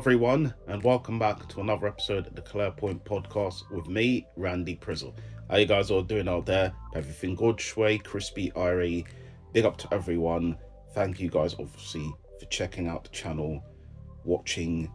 everyone, and welcome back to another episode of the Clear Point Podcast with me, Randy Prizzle. How you guys all doing out there? Everything good, Shway, crispy, irie. Big up to everyone. Thank you guys, obviously, for checking out the channel, watching,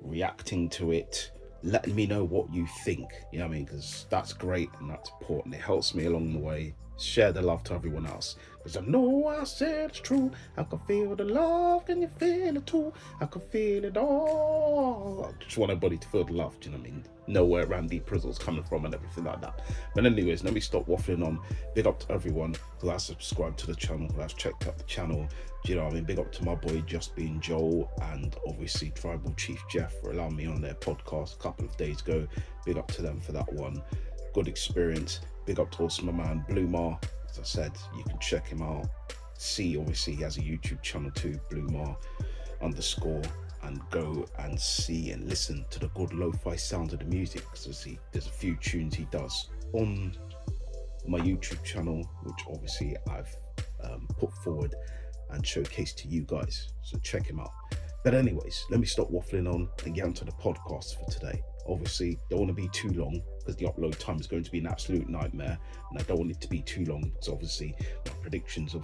reacting to it, letting me know what you think. You know what I mean? Because that's great and that's important. It helps me along the way. Share the love to everyone else. Because I know I said it's true. I can feel the love. Can you feel it too? I can feel it all. I just want everybody to feel the love. Do you know what I mean? Know where Randy Prizzle's coming from and everything like that. But anyways, let me stop waffling on. Big up to everyone who has subscribed to the channel, who has checked out the channel. Do you know what I mean? Big up to my boy Just Being Joel and obviously Tribal Chief Jeff for allowing me on their podcast a couple of days ago. Big up to them for that one. Good experience. Big up to also my man Blue Mar. As I said, you can check him out. See, obviously he has a YouTube channel too, Blue Mar _ and go and see and listen to the good lo-fi sound of the music. So see, there's a few tunes he does on my YouTube channel, which obviously I've put forward and showcased to you guys. So check him out. But anyways, let me stop waffling on and get onto the podcast for today. Obviously, don't want to be too long because the upload time is going to be an absolute nightmare, and I don't want it to be too long because obviously my predictions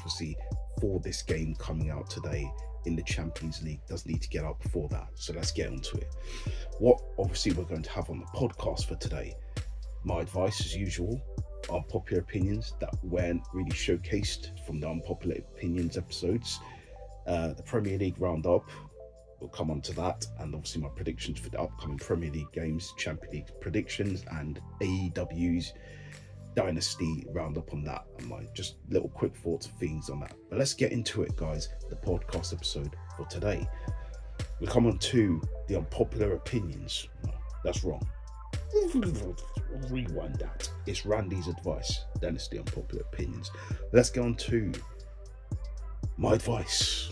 for this game coming out today in the Champions League does need to get out before that. So let's get onto it. What obviously we're going to have on the podcast for today, my advice as usual, unpopular opinions that weren't really showcased from the unpopular opinions episodes, the Premier League Roundup. We'll come on to that, and obviously my predictions for the upcoming Premier League games, Champions League predictions, and AEW's Dynasty Roundup on that, and my just little quick thoughts and things on that. But let's get into it, guys. The podcast episode for today. We come on to the unpopular opinions. No, that's wrong. Rewind that. It's Randy's advice. Dynasty unpopular opinions. Let's get on to my advice.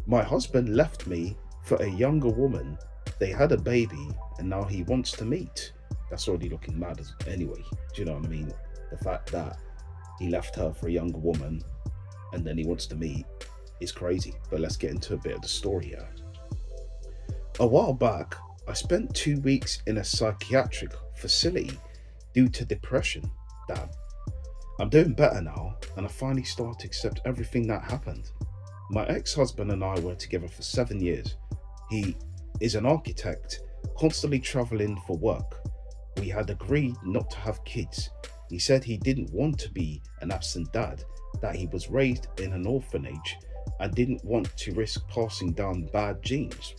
My husband left me for a younger woman. They had a baby and now he wants to meet. That's already looking mad anyway. Do you know what I mean? The fact that he left her for a younger woman and then he wants to meet is crazy. But let's get into a bit of the story here. A while back, I spent 2 weeks in a psychiatric facility due to depression. Damn. I'm doing better now and I finally start to accept everything that happened. My ex-husband and I were together for 7 years. He is an architect, constantly traveling for work. We had agreed not to have kids. He said he didn't want to be an absent dad, that he was raised in an orphanage and didn't want to risk passing down bad genes.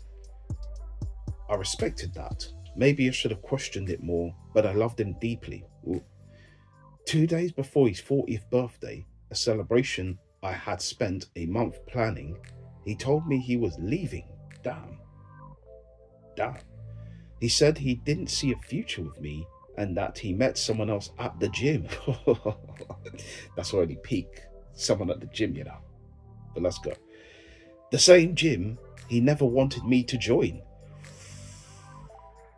I respected that. Maybe I should have questioned it more, but I loved him deeply. Ooh. 2 days before his 40th birthday, a celebration I had spent a month planning, he told me he was leaving. Damn. He said he didn't see a future with me and that he met someone else at the gym. That's already peak. Someone at the gym, you know. But let's go. The same gym he never wanted me to join.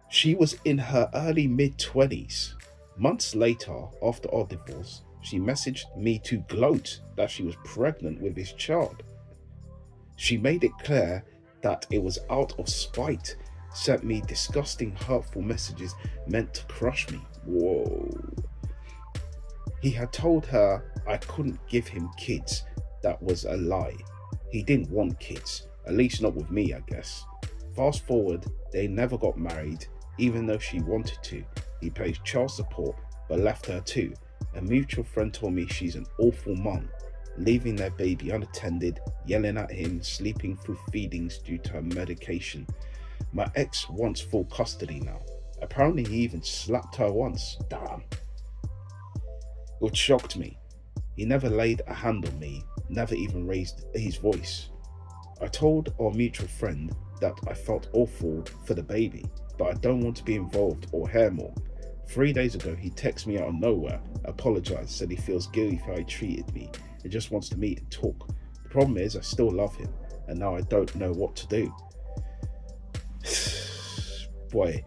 She was in her early mid-20s. Months later, after our divorce, she messaged me to gloat that she was pregnant with his child. She made it clear that it was out of spite, sent me disgusting, hurtful messages meant to crush me. Whoa. He had told her I couldn't give him kids. That was a lie. He didn't want kids, at least not with me, I guess. Fast forward, they never got married, even though she wanted to. He pays child support, but left her too. A mutual friend told me she's an awful mum, leaving their baby unattended, yelling at him, sleeping through feedings due to her medication. My ex wants full custody now. Apparently he even slapped her once. Damn. Which shocked me. He never laid a hand on me, never even raised his voice. I told our mutual friend that I felt awful for the baby, but I don't want to be involved or hear more. 3 days ago, he texted me out of nowhere, apologized, said he feels guilty for how he treated me, and just wants to meet and talk. The problem is I still love him, and now I don't know what to do. Boy,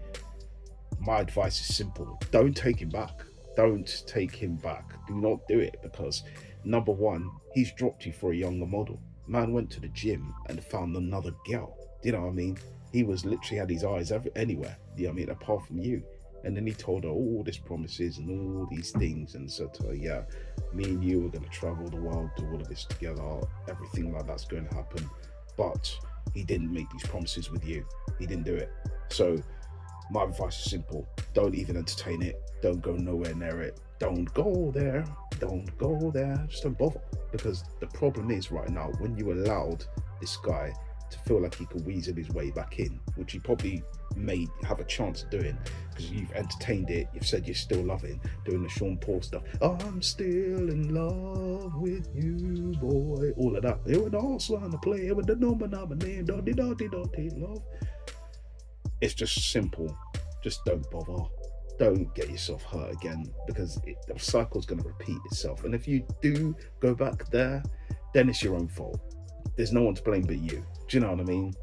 my advice is simple. Don't take him back. Don't take him back. Do not do it, because number one, he's dropped you for a younger model. Man went to the gym and found another girl. Do you know what I mean? He was literally had his eyes anywhere, you know what I mean, apart from you. And then he told her all these promises and all these things, and said to her, yeah, me and you are going to travel the world, do all of this together, everything like that's going to happen. But he didn't make these promises with you. He didn't do it. So my advice is simple. Don't even entertain it. Don't go nowhere near it. Don't go there. Don't go there. Just don't bother. Because the problem is right now, when you allowed this guy to feel like he could weasel his way back in, which he probably may have a chance of doing, because you've entertained it, you've said you're still loving, doing the Sean Paul stuff. I'm still in love with you, boy. All of that. It was the horse line to play. It was the number name. Love. It's just simple. Just don't bother. Don't get yourself hurt again, because the cycle's going to repeat itself. And if you do go back there, then it's your own fault. There's no one to blame but you. Do you know what I mean?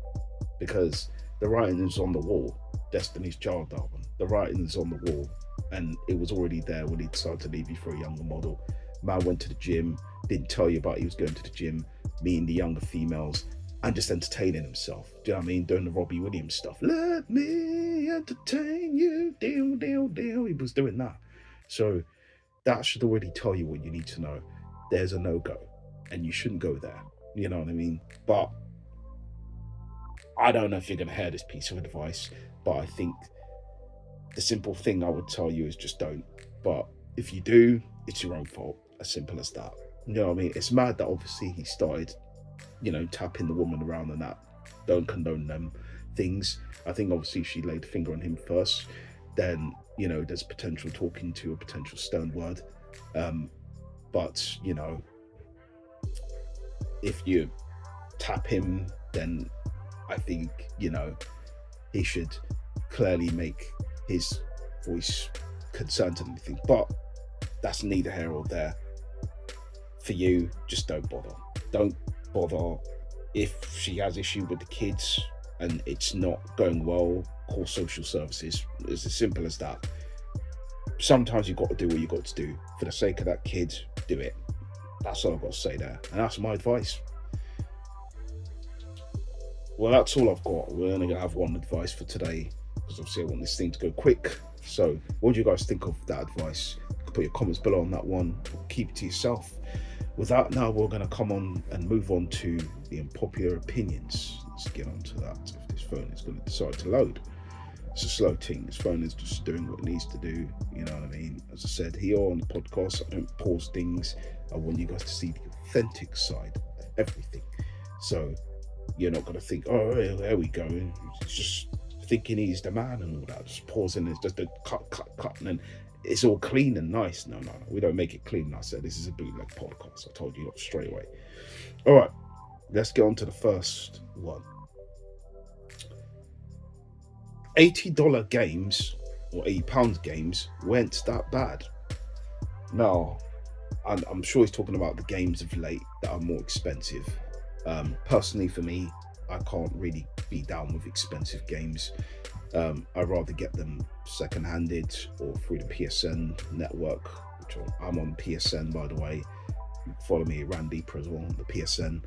Because the writing is on the wall. Destiny's Child album. The writing is on the wall. And it was already there when he decided to leave you for a younger model. Man went to the gym, didn't tell you about he was going to the gym, meeting the younger females, and just entertaining himself. Do you know what I mean? Doing the Robbie Williams stuff. Let me entertain you. Deal. He was doing that. So that should already tell you what you need to know. There's a no-go. And you shouldn't go there. You know what I mean? But I don't know if you're going to hear this piece of advice, but I think the simple thing I would tell you is just don't. But if you do, it's your own fault. As simple as that. You know what I mean? It's mad that obviously he started, tapping the woman around and that. Don't condone them things. I think obviously she laid a finger on him first. Then, there's potential talking to a potential stern word. But, if you tap him, then I think, he should clearly make his voice concerned and anything. But that's neither here or there. For you, just don't bother. Don't bother. If she has issue with the kids and it's not going well, call social services. It's as simple as that. Sometimes you've got to do what you've got to do. For the sake of that kid, do it. That's all I've got to say there. And that's my advice. Well, that's all I've got. We're only going to have one advice for today, because obviously I want this thing to go quick. So what do you guys think of that advice? You can put your comments below on that one. Keep it to yourself. With that, now we're going to come on and move on to the unpopular opinions. Let's get on to that. If this phone is going to decide to load. It's a slow thing. This phone is just doing what it needs to do. You know what I mean? As I said, here on the podcast, I don't pause things. I want you guys to see the authentic side of everything. So you're not going to think, oh, there we go. It's just thinking he's the man and all that. Just pausing. It's just a cut. And then it's all clean and nice. No. We don't make it clean. I said, this is a bootleg podcast. I told you straight away. All right. Let's get on to the first one. $80 games or £80 games weren't that bad. Now, I'm sure he's talking about the games of late that are more expensive. Personally, for me, I can't really be down with expensive games. I'd rather get them second-handed or through the PSN network, which I'm on PSN, by the way. Follow me, Randy Prizzle, on the PSN.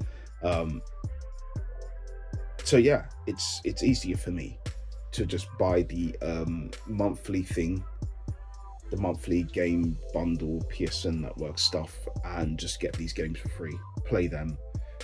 So yeah, it's easier for me to just buy the monthly thing, the monthly game bundle, PSN network stuff, and just get these games for free, play them.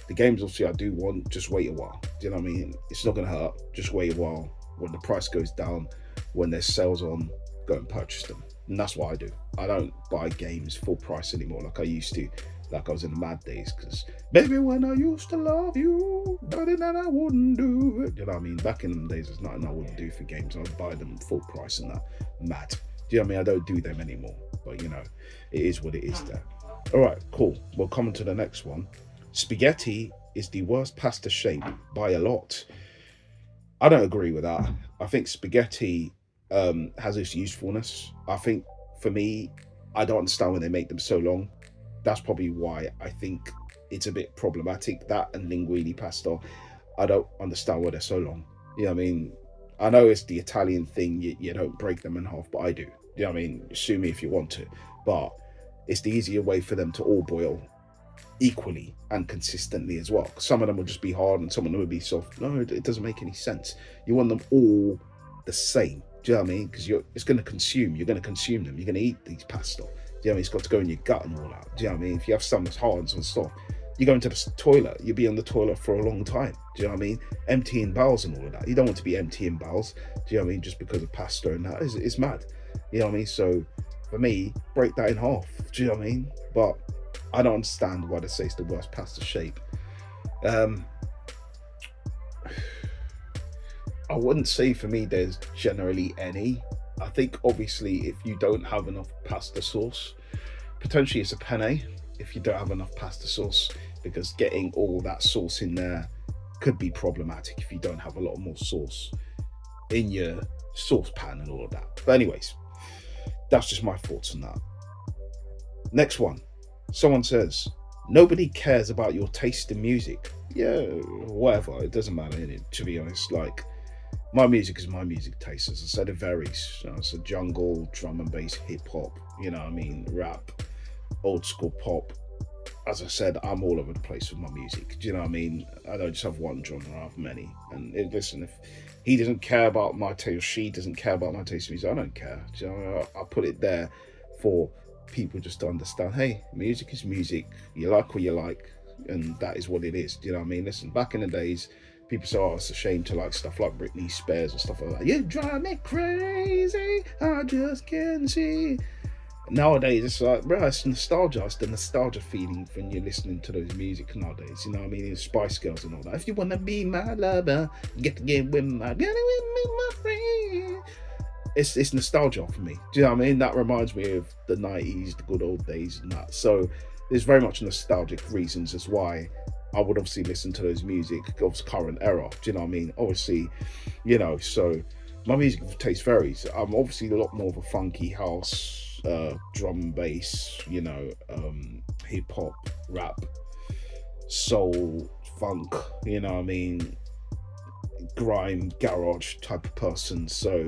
The games obviously I do want, just wait a while. Do you know what I mean? It's not going to hurt. Just wait a while. When the price goes down, when there's sales on, go and purchase them. And that's what I do. I don't buy games full price anymore like I used to, like I was in the mad days. Because baby, when I used to love you, nothing that I wouldn't do. You know what I mean? Back in them days, there's nothing I wouldn't do for games. I'd buy them full price and that. Mad. Do you know what I mean? I don't do them anymore. But it is what it is there. All right, cool. We'll come on to the next one. Spaghetti is the worst pasta shape by a lot. I don't agree with that. I think spaghetti has its usefulness. I think for me, I don't understand when they make them so long. That's probably why I think it's a bit problematic. That and linguine pasta, I don't understand why they're so long. You know what I mean? I know it's the Italian thing, you don't break them in half, but I do. You know what I mean? Sue me if you want to. But it's the easier way for them to all boil equally and consistently as well. Some of them will just be hard and some of them will be soft. No, it doesn't make any sense. You want them all the same. Do you know what I mean? Because it's going to consume. You're going to consume them. You're going to eat these pasta. Do you know what I mean? It's got to go in your gut and all that. Do you know what I mean? If you have some that's hard and some soft, you go into the toilet. You'll be on the toilet for a long time. Do you know what I mean? Emptying bowels and all of that. You don't want to be emptying bowels. Do you know what I mean? Just because of pasta and that. It's mad. You know what I mean? So for me, break that in half. Do you know what I mean? But I don't understand why they say it's the worst pasta shape. I wouldn't say for me there's generally any. I think obviously if you don't have enough pasta sauce, potentially it's a penne if you don't have enough pasta sauce, because getting all that sauce in there could be problematic if you don't have a lot more sauce in your saucepan and all of that. But anyways, that's just my thoughts on that. Next one. Someone says, nobody cares about your taste in music. Yeah, whatever. It doesn't matter, innit? To be honest, like, my music is my music taste. As I said, it varies. It's a jungle, drum and bass, hip hop, you know what I mean, rap, old school pop. As I said, I'm all over the place with my music. Do you know what I mean? I don't just have one genre, I have many. And listen, if he doesn't care about my taste, or she doesn't care about my taste in music, I don't care. Do you know, I put it there for people just to understand, hey, music is music. You like what you like, and that is what it is. Do you know what I mean? Listen, back in the days, people say, oh, it's a shame to like stuff like Britney Spears or stuff like that. You drive me crazy, I just can't see. Nowadays, it's like, bro, it's nostalgia. It's the nostalgia feeling when you're listening to those music nowadays. You know what I mean? It's Spice Girls and all that. If you want to be my lover, get with my friend. It's nostalgia for me. Do you know what I mean? That reminds me of the 90s, the good old days and that. So there's very much nostalgic reasons as why I would obviously listen to those music of current era. Do you know what I mean? Obviously, you know, so my music taste varies. I'm obviously a lot more of a funky house, drum and bass, you know, hip hop, rap, soul, funk, you know what I mean, grime, garage type of person. So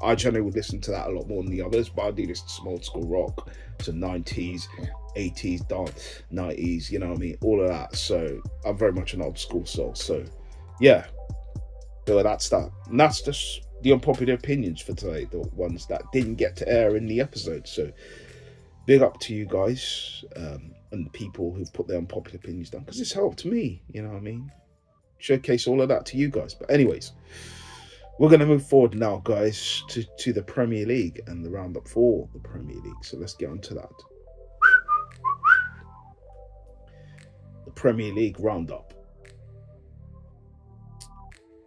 I generally would listen to that a lot more than the others, but I do listen to some old school rock, so 90s, 80s, dance, 90s, you know what I mean, all of that. So I'm very much an old school soul. So yeah, so that's that. And that's just the unpopular opinions for today, the ones that didn't get to air in the episode. So big up to you guys, and the people who've put their unpopular opinions down, because it's helped me, you know what I mean, showcase all of that to you guys. But anyways, we're going to move forward now, guys, to the Premier League and the roundup for the Premier League. So let's get on to that. The Premier League roundup.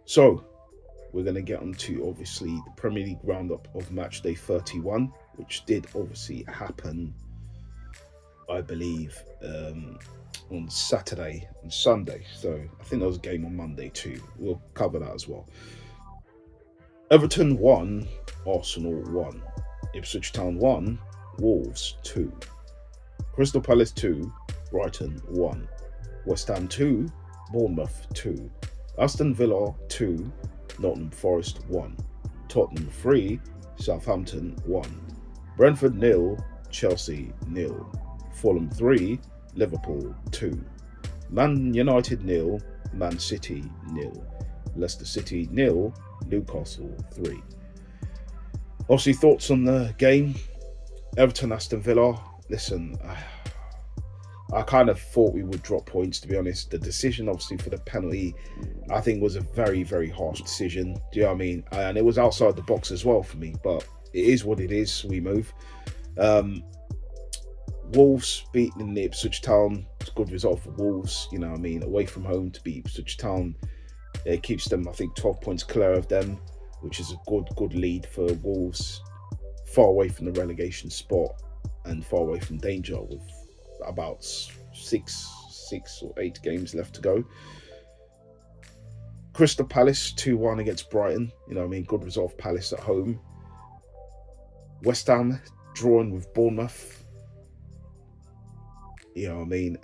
So we're going to get on to, obviously, the Premier League roundup of match day 31, which did obviously happen, I believe, on Saturday and Sunday. So I think there was a game on Monday too. We'll cover that as well. Everton 1, Arsenal 1. Ipswich Town 1, Wolves 2. Crystal Palace 2, Brighton 1. West Ham 2, Bournemouth 2. Aston Villa 2, Nottingham Forest 1. Tottenham 3, Southampton 1. Brentford 0, Chelsea 0. Fulham 3, Liverpool 2. Man United 0, Man City 0. Leicester City 0, Newcastle 3. Obviously, thoughts on the game. Everton, Aston Villa. Listen, I kind of thought we would drop points, to be honest. The decision, obviously, for the penalty, I think was a very, very harsh decision. Do you know what I mean? And it was outside the box as well for me, but it is what it is. We move. Wolves beating the Ipswich Town. It's a good result for Wolves. You know what I mean? Away from home to beat Ipswich Town. It keeps them, I think, 12 points clear of them, which is a good lead for Wolves. Far away from the relegation spot and far away from danger, with about six or 8 games left to go. Crystal Palace 2-1 against Brighton. You know what I mean? Good result for Palace at home. West Ham drawing with Bournemouth. You know what I mean?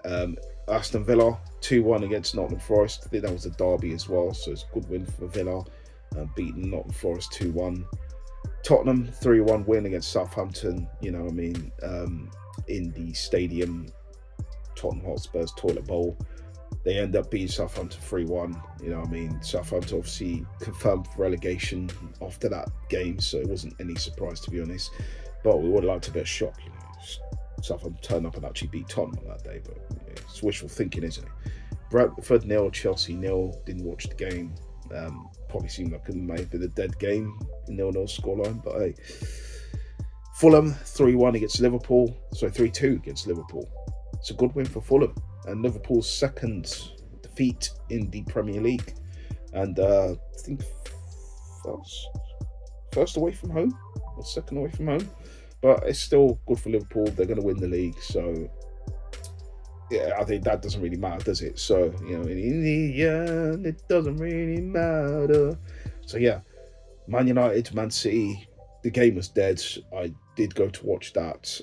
Aston Villa 2-1 against Nottingham Forest. I think that was a derby as well, so it's a good win for Villa, beating Nottingham Forest 2-1. Tottenham 3-1 win against Southampton, you know what I mean, in the stadium. Tottenham Hotspur's toilet bowl. They end up beating Southampton 3-1. You know what I mean? Southampton obviously confirmed relegation after that game, so it wasn't any surprise, to be honest. But we would have liked a bit of shock, you know. Southampton turned up and actually beat Tottenham on that day, but it's wishful thinking, isn't it? Brentford 0, Chelsea 0. Didn't watch the game. Probably seemed like it may have been a dead game, 0-0 scoreline, but hey. Fulham 3-1 against Liverpool. Sorry, 3-2 against Liverpool. It's a good win for Fulham. And Liverpool's second defeat in the Premier League. And I think first away from home, or second away from home. But it's still good for Liverpool. They're going to win the league. So, yeah, I think that doesn't really matter, does it? So, you know, in the end, it doesn't really matter. So, yeah, Man United, Man City, the game was dead. I did go to watch that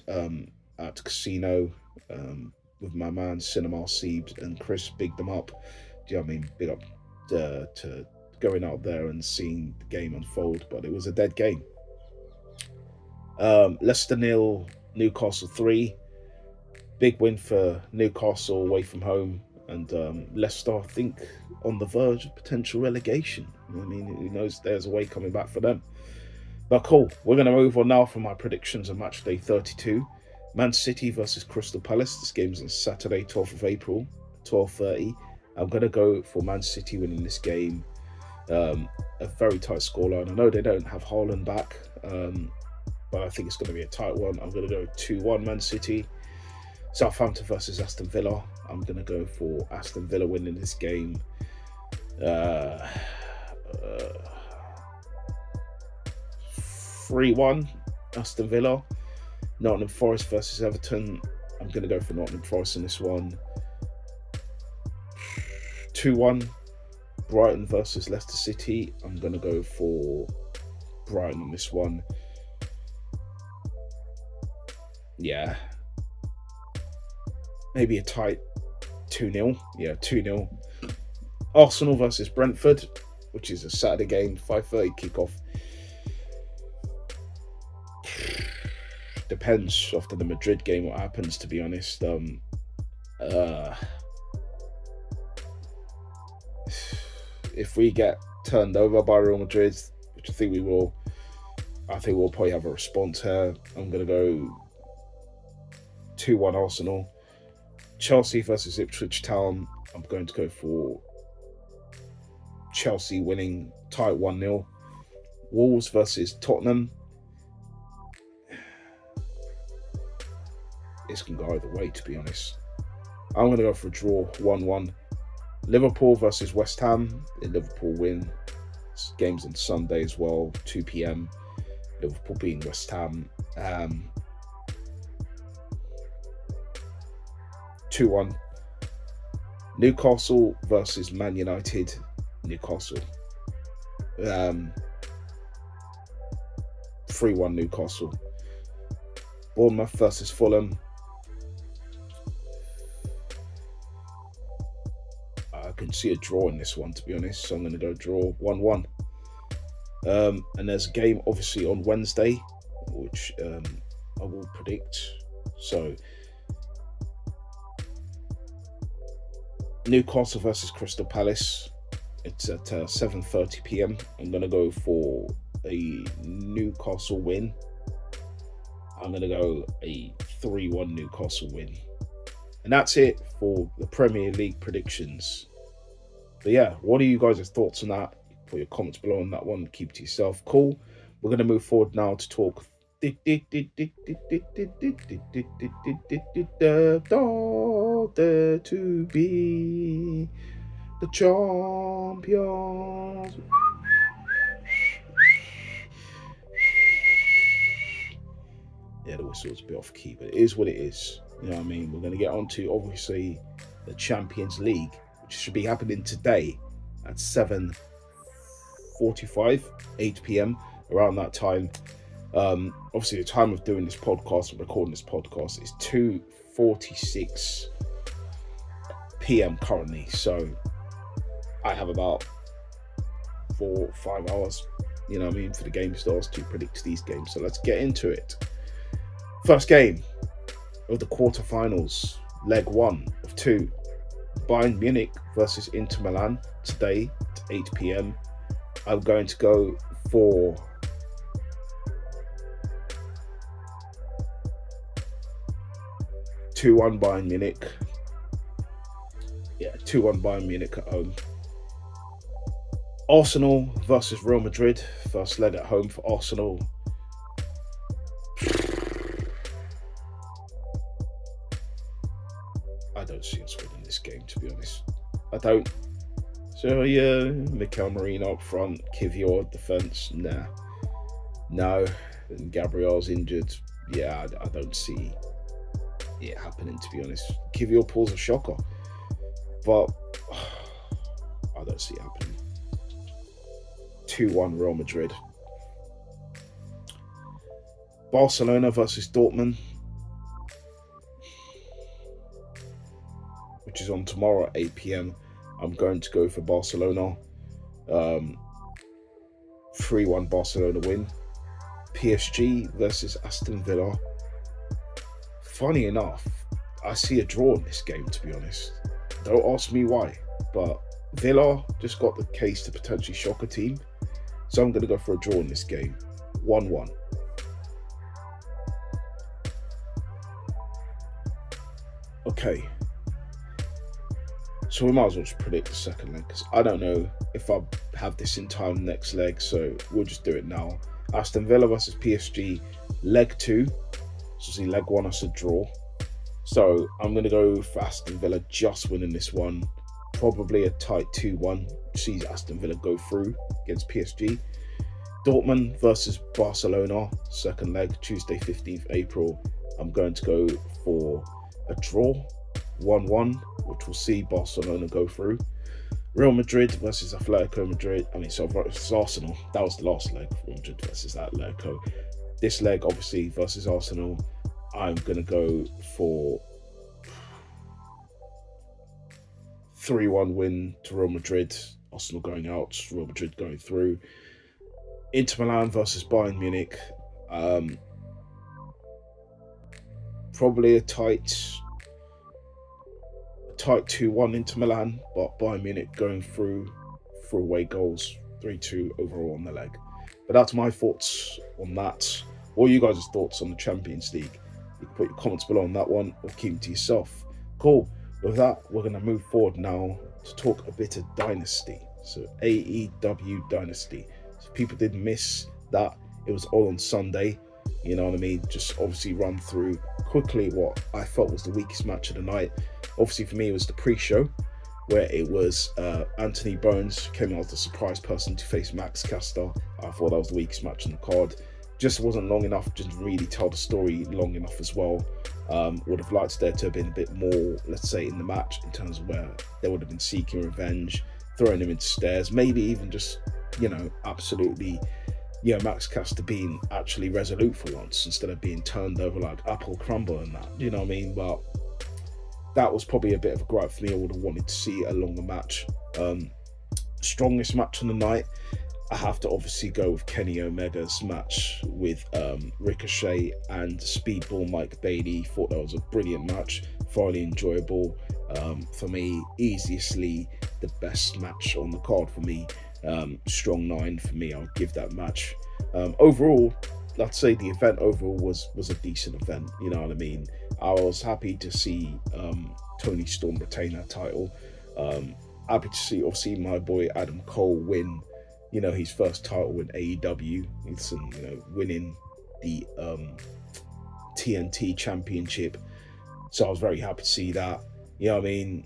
at Casino with my man Cinema Siebes and Chris. Big them up. Do you know what I mean? Big up to going out there and seeing the game unfold. But it was a dead game. Leicester 0, Newcastle 3. Big win for Newcastle away from home. And Leicester, I think, on the verge of potential relegation. I mean, who knows? There's a way coming back for them. But cool, we're going to move on now from my predictions of match day 32. Man City versus Crystal Palace. This game's on Saturday, 12th of April, 12:30. I'm going to go for Man City winning this game. A very tight scoreline. I know they don't have Haaland back, but I think it's going to be a tight one. I'm going to go 2-1 Man City. Southampton versus Aston Villa. I'm going to go for Aston Villa winning this game. 3-1 Aston Villa. Nottingham Forest versus Everton. I'm going to go for Nottingham Forest in this one. 2-1 Brighton versus Leicester City. I'm going to go for Brighton on this one. Yeah. Maybe a tight 2-0. Yeah, 2-0. Arsenal versus Brentford, which is a Saturday game, 5:30 kickoff. Depends after the Madrid game what happens, to be honest. If we get turned over by Real Madrid, which I think we will, I think we'll probably have a response here. I'm going to go 2-1 Arsenal. Chelsea versus Ipswich Town. I'm going to go for Chelsea winning, tight 1-0. Wolves versus Tottenham. This can go either way, to be honest. I'm going to go for a draw, 1-1. Liverpool versus West Ham. Liverpool win. This game's on Sunday as well, 2 p.m. Liverpool beating West Ham. 2-1. Newcastle versus Man United. Newcastle. 3-1 Newcastle. Bournemouth versus Fulham. I can see a draw in this one, to be honest, so I'm going to go draw 1-1. And there's a game obviously on Wednesday, which I will predict. So Newcastle versus Crystal Palace. It's at 7:30 p.m. I'm going to go for a Newcastle win. I'm going to go a 3-1 Newcastle win. And that's it for the Premier League predictions. But yeah, what are you guys' thoughts on that? Put your comments below on that one. Keep it to yourself. Cool. We're going to move forward now to talk there to be the champions. Yeah, the whistle's a bit off key, but it is what it is. You know what I mean? We're going to get on to, obviously, the Champions League, which should be happening today at 7:45, 8 p.m, around that time. Obviously, the time of doing this podcast and recording this podcast is 2:46 p.m. currently. So I have about 4 or 5 hours, you know what I mean, for the game starts to predict these games. So let's get into it. First game of the quarterfinals. leg 1 of 2. Bayern Munich versus Inter Milan today at 8 p.m. I'm going to go for 2-1 Bayern Munich. Yeah, 2-1 Bayern Munich at home. Arsenal versus Real Madrid. First leg at home for Arsenal. I don't see us winning this game, to be honest. I don't. So yeah, Mikel Merino up front, Kivior defence. Nah. No. And Gabriel's injured. Yeah, I don't see it happening, to be honest. Kivior pulls a shocker. But I don't see it happening. 2-1 Real Madrid. Barcelona versus Dortmund, which is on tomorrow at 8 p.m. I'm going to go for Barcelona. 3-1 Barcelona win. PSG versus Aston Villa. Funny enough, I see a draw in this game, to be honest. Don't ask me why, but Villa just got the case to potentially shock a team. So I'm going to go for a draw in this game. 1-1. Okay. So we might as well just predict the second leg, because I don't know if I have this in time next leg, so we'll just do it now. Aston Villa versus PSG, leg 2. So see, leg 1 I said draw. So I'm going to go for Aston Villa just winning this one. Probably a tight 2-1. Sees Aston Villa go through against PSG. Dortmund versus Barcelona, second leg, Tuesday 15th April. I'm going to go for a draw, 1-1, which will see Barcelona go through. Real Madrid versus Atletico Madrid. Versus Arsenal. That was the last leg. Real Madrid versus Atletico. This leg, obviously, versus Arsenal. I'm going to go for 3-1 win to Real Madrid. Arsenal going out, Real Madrid going through. Inter Milan versus Bayern Munich. Probably a tight 2-1 Inter Milan, but Bayern Munich going through for away goals, 3-2 overall on the leg. But that's my thoughts on that. What are you guys' thoughts on the Champions League? You can put your comments below on that one, or keep them to yourself. Cool. With that, we're going to move forward now to talk a bit of Dynasty. So AEW Dynasty. So people did miss that. It was all on Sunday. You know what I mean? Just obviously run through quickly what I felt was the weakest match of the night. Obviously for me, it was the pre-show, where it was Anthony Bones came out as the surprise person to face Max Caster. I thought that was the weakest match on the card. Just wasn't long enough to really tell the story long enough as well. Would have liked there to have been a bit more, let's say, in the match in terms of where they would have been seeking revenge, throwing him into stairs, maybe even just, absolutely, Max Caster being actually resolute for once instead of being turned over like apple crumble and that, you know what I mean? But that was probably a bit of a gripe for me. I would have wanted to see a longer match. Strongest match on the night, I have to obviously go with Kenny Omega's match with Ricochet and Speedball Mike Bailey. Thought that was a brilliant match, thoroughly enjoyable. For me, easily the best match on the card for me. Strong 9 for me. I'll give that match. Overall, I'd say the event overall was a decent event. You know what I mean? I was happy to see Tony Storm retain that title. Happy to see obviously my boy Adam Cole win, his first title in AEW. It's winning the TNT Championship. So I was very happy to see that. You know what I mean?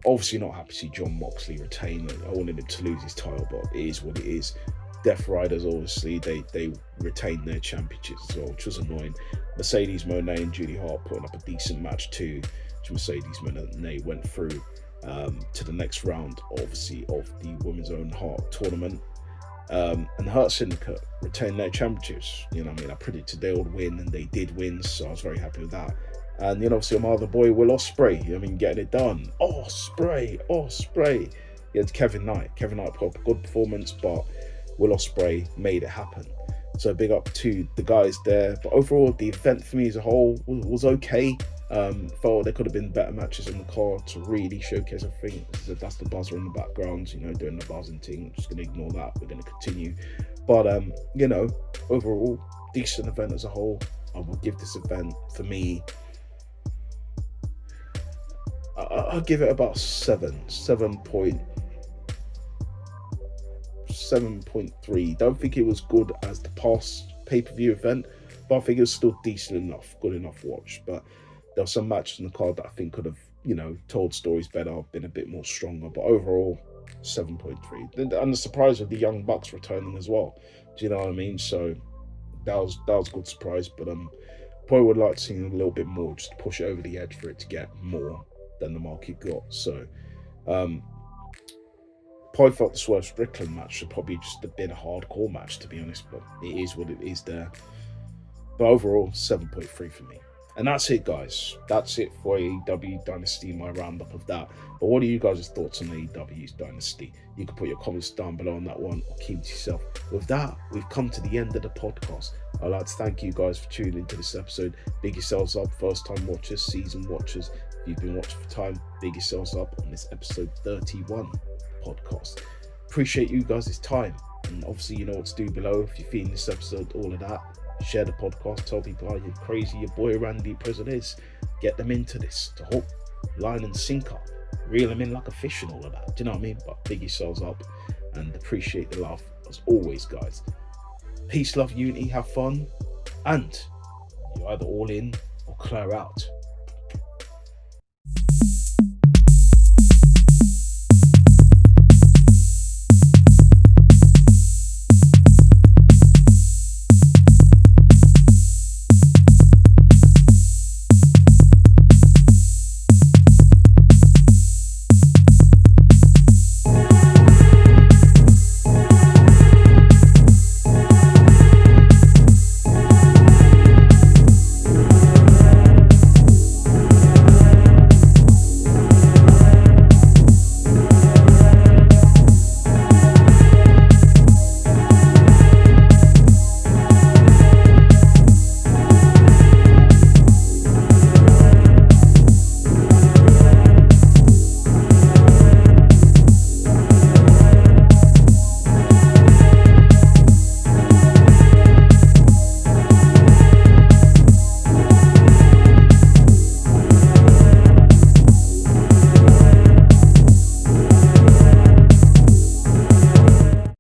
Obviously not happy to see Jon Moxley retain. I wanted him to lose his title, but it is what it is. Death Riders, obviously, they retained their championships as well, which was annoying. Mercedes Moné and Julie Hart putting up a decent match too. Mercedes Moné went through to the next round, obviously, of the Women's Own Heart tournament. And the Hurt Syndicate retained their championships. You know what I mean? I predicted they would win, and they did win, so I was very happy with that. And obviously my other boy Will Ospreay, getting it done. Ospreay. He had Kevin Knight. Kevin Knight put up a good performance, but Will Ospreay made it happen. So big up to the guys there. But overall, the event for me as a whole was okay. Felt there could have been better matches on the card to really showcase everything. So that's the buzzer in the background, doing the buzzing thing. I'm just gonna ignore that. We're gonna continue. But overall, decent event as a whole. I will give this event, for me, I'll give it about 7.3. Don't think it was good as the past pay-per-view event, but I think it was still decent enough, good enough watch. But there were some matches in the card that I think could have, told stories better, been a bit more stronger. But overall, 7.3. And the surprise of the Young Bucks returning as well. Do you know what I mean? So that was a good surprise. But probably would like to see a little bit more, just to push it over the edge for it to get more than the market got. So probably felt the Swerve Strickland match should probably just have been a hardcore match, to be honest, but it is what it is there. But overall, 7.3 for me. And that's it, guys. That's it for AEW Dynasty, my roundup of that. But what are you guys' thoughts on AEW's Dynasty? You can put your comments down below on that one, or keep it to yourself. With that, we've come to the end of the podcast. I'd like to thank you guys for tuning into this episode. Big yourselves up, first-time watchers, season watchers. If you've been watching for time, big yourselves up on this episode 31 podcast. Appreciate you guys' time. And obviously, you know what to do below. If you're feeling this episode, all of that, share the podcast, tell people how you crazy your boy Randy Prizzle is. Get them into this to hook, line and sinker, reel them in like a fish and all of that. Do you know what I mean? But big yourselves up and appreciate the love as always, guys. Peace, love, unity, have fun, and you're either all in or clear out.